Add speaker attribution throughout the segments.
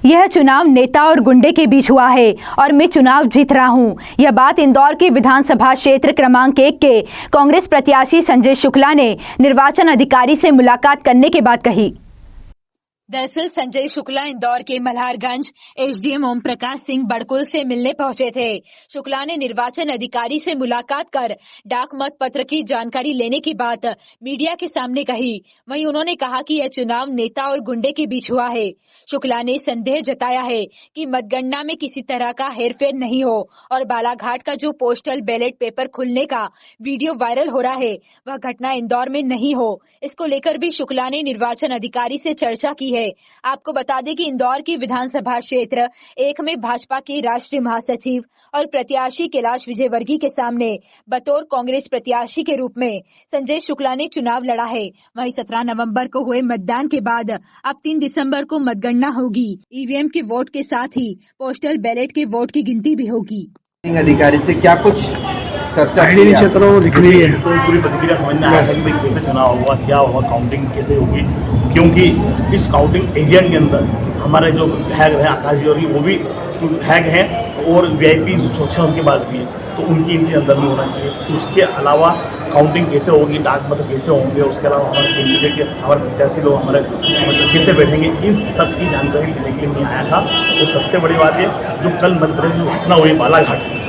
Speaker 1: यह चुनाव नेता और गुंडे के बीच हुआ है और मैं चुनाव जीत रहा हूं। यह बात इंदौर के विधानसभा क्षेत्र क्रमांक 1 के कांग्रेस प्रत्याशी संजय शुक्ला ने निर्वाचन अधिकारी से मुलाकात करने के बाद कही। दरअसल संजय शुक्ला इंदौर के मल्हारगंज एसडीएम ओम प्रकाश सिंह बड़कुल से मिलने पहुंचे थे। शुक्ला ने निर्वाचन अधिकारी से मुलाकात कर डाक मत पत्र की जानकारी लेने की बात मीडिया के सामने कही। वहीं उन्होंने कहा कि यह चुनाव नेता और गुंडे के बीच हुआ है। शुक्ला ने संदेह जताया है कि मतगणना में किसी तरह का हेरफेर नहीं हो और बालाघाट का जो पोस्टल बैलेट पेपर खुलने का वीडियो वायरल हो रहा है वह घटना इंदौर में नहीं हो। इसको लेकर भी शुक्ला ने निर्वाचन अधिकारी से चर्चा की है। आपको बता दें कि इंदौर की विधानसभा क्षेत्र 1 में भाजपा के राष्ट्रीय महासचिव और प्रत्याशी कैलाश विजयवर्गीय के सामने बतौर कांग्रेस प्रत्याशी के रूप में संजय शुक्ला ने चुनाव लड़ा है। वहीं 17 नवंबर को हुए मतदान के बाद अब 3 दिसंबर को मतगणना होगी। ईवीएम के वोट के साथ ही पोस्टल बैलेट के वोट की गिनती भी होगी।
Speaker 2: अधिकारी से क्या कुछ चर्चा
Speaker 3: दिख रही है, तो पूरी प्रतिक्रिया समझ में आया कि कैसे चुनाव होगा, क्या होगा, काउंटिंग कैसे होगी, क्योंकि इस काउंटिंग एजेंट के अंदर हमारे जो विधायक रहे आकाश जी और वो भी विधायक हैं और वीआईपी सुरक्षा उनके पास भी है, तो उनकी इनके अंदर नहीं होना चाहिए। उसके अलावा काउंटिंग कैसे होगी, डाक मत कैसे होंगे, उसके अलावा हमारे कैंडिडेट के हमारे प्रत्याशी लोग हमारे मतलब कैसे बैठेंगे, इन सब की जानकारी लेने के लिए मैं आया था। तो सबसे बड़ी बात है जो कल मध्य प्रदेश में घटना हुई बालाघाट की,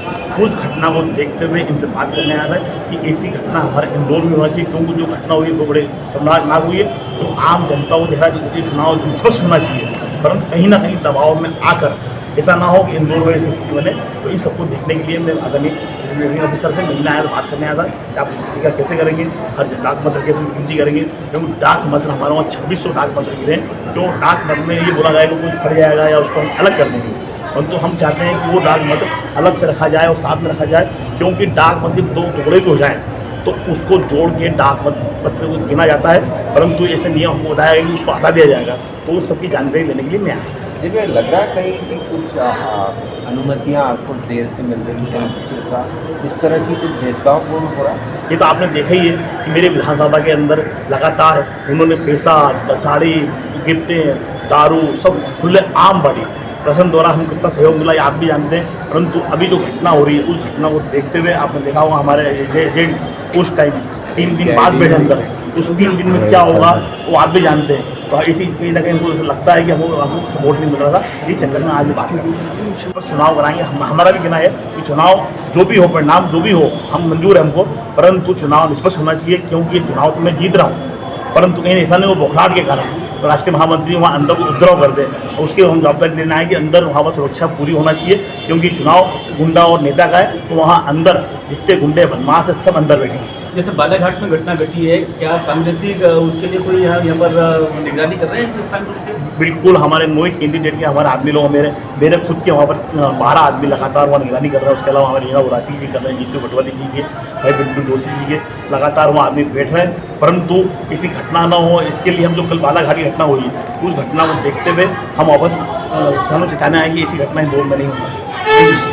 Speaker 3: उस घटना को देखते हुए इनसे बात करने आया था कि ऐसी घटना हमारे इंदौर में होना चाहिए, क्योंकि जो घटना हुई वो बड़े शर्मनाक हुई है। तो आम जनता को देखा कि ये चुनाव निष्पक्ष होना चाहिए, परंतु कहीं ना कहीं दबाव में आकर ऐसा ना हो कि इंदौर में ऐसी स्थिति बने। तो इन सबको देखने के लिए मैं आदमी रिटर्निंग ऑफिसर से मिलने आया, बात करने आया था कि आप टीका कैसे करेंगे, हर डाक मत कैसे गिनती करेंगे, क्योंकि डाक मत हमारे वहाँ 2600 डाक मत गिरे। तो डाक मत में ये बोला जाएगा कुछ फट जाएगा या उसको हम अलग कर देंगे, परंतु हम चाहते हैं कि वो डाक मत अलग से रखा जाए और साथ में रखा जाए, क्योंकि डाक मत के 2 टुकड़े भी हो जाएँ तो उसको जोड़ के डाक मत पत्र को गिना जाता है, परंतु ऐसे नियम हमको बताया गया कि उसको हटा दिया जाएगा। तो उन सबकी जानकारी लेने के लिए मैं आया।
Speaker 2: जिसमें लग रहा है कहीं कि कुछ अनुमतियाँ आपको देर से मिल रही हैं, कुछ ऐसा इस तरह की कुछ भेदभावपूर्ण हो रहा है।
Speaker 3: ये तो आपने देखा ही है कि मेरे विधानसभा के अंदर लगातार उन्होंने पैसा, दछाड़ी, गिफ्टें, दारू सब खुले आम बांटी। प्रशासन द्वारा हम कितना सहयोग मिला ये आप भी जानते हैं, परंतु अभी जो घटना हो रही है उस घटना को देखते हुए आपने देखा होगा हमारे एजेंट उस टाइम 3 दिन बाद बैठे अंदर है, उस 3 दिन में क्या होगा वो आप भी जानते हैं। तो इसी कहीं ना कहीं उनको लगता है कि हमको सपोर्ट नहीं मिल रहा था, इस चक्कर में आज बात करेंगे। चुनाव कराएंगे, हमारा भी कहना है कि चुनाव जो भी हो, परिणाम जो भी हो, हम मंजूर है हमको, परंतु चुनाव निष्पक्ष होना चाहिए, क्योंकि ये चुनाव तो मैं जीत रहा हूँ, परंतु कहीं ऐसा नहीं वो बौखलाहट के कारण राष्ट्रीय महामंत्री वहाँ अंदर को उपद्रव कर दे, और उसके हम जवाबदारी लेना है कि अंदर वहाँ पर सुरक्षा पूरी होना चाहिए, क्योंकि चुनाव गुंडा और नेता का है। तो वहाँ अंदर जितने गुंडे बदमाश है सब अंदर बैठेंगे।
Speaker 4: जैसे बालाघाट में घटना घटी है, क्या कांग्रेसी उसके लिए कोई यहाँ पर निगरानी कर रहे हैं इस टाइम?
Speaker 3: बिल्कुल, हमारे 9 कैंडिडेट के हमारे आदमी लोग, मेरे खुद के वहाँ पर 12 आदमी लगातार वहाँ निगरानी कर रहे हैं। उसके अलावा हमारे रीना उरासी जी कर रहे हैं, जीतू भटवाली जी के, भाई बिल्कुल जोशी जी के, लगातार वहाँ आदमी बैठ रहे हैं, परंतु किसी घटना ना हो इसके लिए हम जो कल बालाघाट की घटना हुई उस घटना को देखते हुए हम वापस किसानों से कहना है कि ऐसी घटना इंदौर में नहीं होना चाहिए।